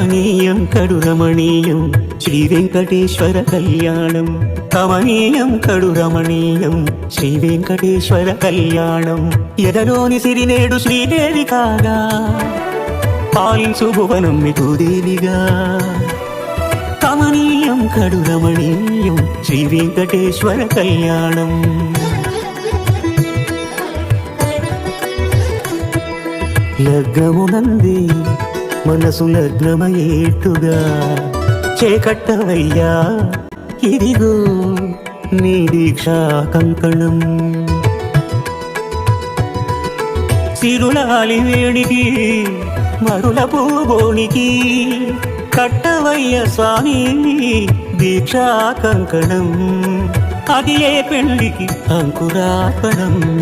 కమనీయం కడు రమణీయం శ్రీ వెంకటేశ్వర కళ్యాణం. కమనీయం కడు రమణీయం శ్రీ వెంకటేశ్వర కళ్యాణం. ఎదలోని సిరినేడు శ్రీదేవి కాగా పాలించు భువనం మిఠుదేవిగా. కమనీయం కడు రమణీయం శ్రీ వెంకటేశ్వర కళ్యాణం. లగ్నమునంది మనసు లగ్నమయ్యేట్టుగా చేకట్టవయ్యా ఇదిగో నీ దీక్షా కంకణం. సిరులాలి వేడికి మరుల పూబోనికి కట్టవయ్య స్వామి దీక్షా కంకణం. అది ఏ పెళ్లికి అంకురార్పణం.